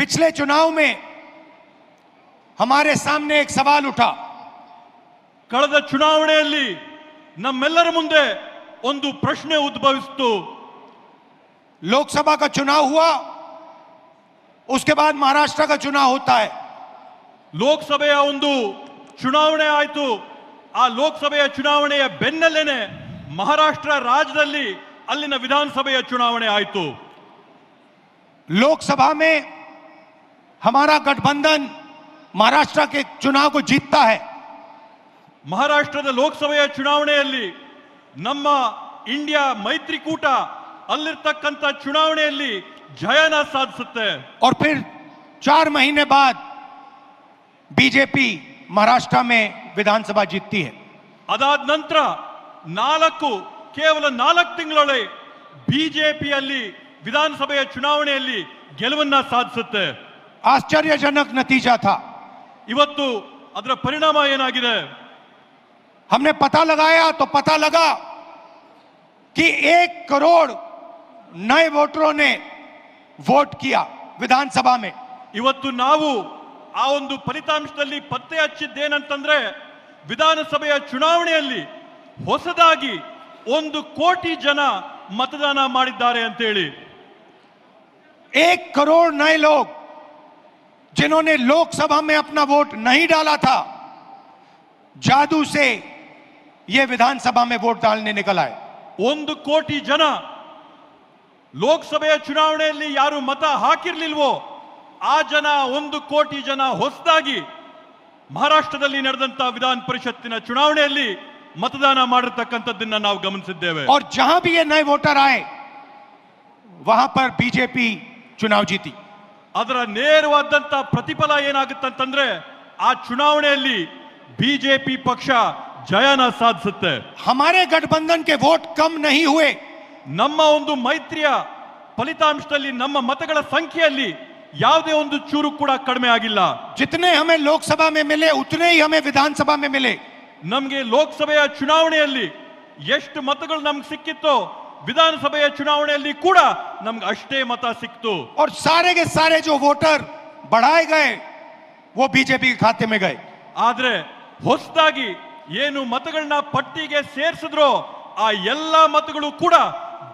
पिछले चुनाव में हमारे सामने एक सवाल उठा। ಕಳೆದ ಚುನಾವಣೆಯಲ್ಲಿ ನಮ್ಮೆಲ್ಲರ ಮುಂದೆ ಒಂದು ಪ್ರಶ್ನೆ ಉದ್ಭವಿಸಿತು। लोकसभा का चुनाव हुआ, उसके बाद महाराष्ट्र का चुनाव होता है। ಲೋಕಸಭೆಯ ಒಂದು ಚುನಾವಣೆ ಆಯಿತು। ಆ ಲೋಕಸಭೆಯ ಚುನಾವಣೆಯ ಬೆನ್ನಲ್ಲೇನೆ ಮಹಾರಾಷ್ಟ್ರ ರಾಜ್ಯದಲ್ಲಿ ಅಲ್ಲಿನ ವಿಧಾನಸಭೆಯ ಚುನಾವಣೆ ಆಯಿತು। लोकसभा में हमारा गठबंधन महाराष्ट्र के चुनाव को जीतता है। ಮಹಾರಾಷ್ಟ್ರದ ಲೋಕಸಭೆಯ ಚುನಾವಣೆಯಲ್ಲಿ ನಮ್ಮ ಇಂಡಿಯಾ ಮೈತ್ರಿಕೂಟ ಅಲ್ಲಿರ್ತಕ್ಕಂಥ ಚುನಾವಣೆಯಲ್ಲಿ ಜಯನ ಸಾಧಿಸುತ್ತೆ। और फिर 4 महीने बाद बीजेपी महाराष्ट्र में विधानसभा जीतती है। ಅದಾದ ನಂತರ ಕೇವಲ 4 ತಿಂಗಳೊಳಗೆ ಬಿಜೆಪಿಯಲ್ಲಿ ವಿಧಾನಸಭೆಯ ಚುನಾವಣೆಯಲ್ಲಿ ಗೆಲುವನ್ನ ಸಾಧಿಸುತ್ತೆ। आश्चर्यजनक नतीजा था। ಇವತ್ತು ಅದರ ಪರಿಣಾಮ ಏನಾಗಿದೆ? हमने पता लगाया तो पता लगा कि 1 करोड़ नए वोटरों ने वोट किया विधानसभा में। ಇವತ್ತು ನಾವು ಆ ಒಂದು ಫಲಿತಾಂಶದಲ್ಲಿ ಪತ್ತೆ ಹಚ್ಚಿದ್ದೇನಂತಂದ್ರೆ ವಿಧಾನಸಭೆಯ ಚುನಾವಣೆಯಲ್ಲಿ ಹೊಸದಾಗಿ 1 ಕೋಟಿ ಜನ मतदान ಮಾಡಿದ್ದಾರೆ ಅಂತ ಹೇಳಿ। 1 करोड़ नए लोग जिन्होंने लोकसभा में अपना वोट नहीं डाला था, जादू से ये विधानसभा में वोट डालने निकल आए। 1 ಕೋಟಿ ಜನ ಲೋಕಸಭೆಯ ಚುನಾವಣೆಯಲ್ಲಿ ಯಾರು ಮತ ಹಾಕಿರಲಿಲ್ವೋ ಆ ಜನ 1 ಕೋಟಿ ಜನ ಹೊಸದಾಗಿ ಮಹಾರಾಷ್ಟ್ರದಲ್ಲಿ ನಡೆದಂತ ವಿಧಾನ ಪರಿಷತ್ತಿನ ಚುನಾವಣೆಯಲ್ಲಿ मतदान ಮಾಡಿರತಕ್ಕಂತದ್ದನ್ನ ನಾವು ಗಮನಿಸಿದ್ದೇವೆ। और जहां भी ये नए वोटर आए वहां पर बीजेपी चुनाव जीती। ಅದರ ನೇರವಾದಂತ ಪ್ರತಿಫಲ ಏನಾಗುತ್ತಂತಂದ್ರೆ ಆ ಚುನಾವಣೆಯಲ್ಲಿ ಬಿಜೆಪಿ ಪಕ್ಷ ಜಯನ ಸಾಧಿಸುತ್ತೆ। हमारे गठबंधन के वोट कम नहीं हुए। ನಮ್ಮ ಒಂದು ಮೈತ್ರಿಯ ಫಲಿತಾಂಶದಲ್ಲಿ ನಮ್ಮ ಮತಗಳ ಸಂಖ್ಯೆಯಲ್ಲಿ ಯಾವುದೇ ಒಂದು ಚೂರು ಕೂಡ ಕಡಿಮೆ ಆಗಿಲ್ಲ। जितने हमें लोकसभा में मिले उतने ही हमें विधानसभा में मिले। ನಮಗೆ ಲೋಕಸಭೆಯ ಚುನಾವಣೆಯಲ್ಲಿ ಎಷ್ಟು ಮತಗಳು ನಮ್ಗೆ ಸಿಕ್ಕಿತ್ತೋ ವಿಧಾನಸಭೆಯ ಚುನಾವಣೆಯಲ್ಲಿ ಕೂಡ ನಮ್ಗೆ ಅಷ್ಟೇ ಮತ ಸಿಕ್ತು। और सारे के सारे जो वोटर बढ़ाए गए वो बीजेपी के खाते में गए। ಆದ್ರೆ ಹೊಸದಾಗಿ ಏನು ಮತಗಳನ್ನ ಪಟ್ಟಿಗೆ ಸೇರಿಸಿದ್ರೋ ಆ ಎಲ್ಲಾ ಮತಗಳು ಕೂಡ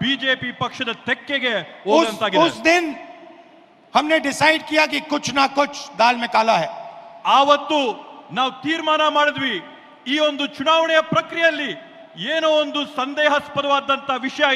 ಬಿಜೆಪಿ ಪಕ್ಷದ ತೆಕ್ಕೆಗೆ ಹೋದಂತಾಗಿದೆ। उस दिन हमने डिसाइड किया कि कुछ ना कुछ दाल में काला है। ಆವತ್ತು ನಾವು ತೀರ್ಮಾನ ಮಾಡಿದ್ವಿ ಈ ಒಂದು ಚುನಾವಣೆಯ ಪ್ರಕ್ರಿಯೆಯಲ್ಲಿ ಏನೋ ಒಂದು ಸಂದೇಹಾಸ್ಪದವಾದಂತ ವಿಷಯ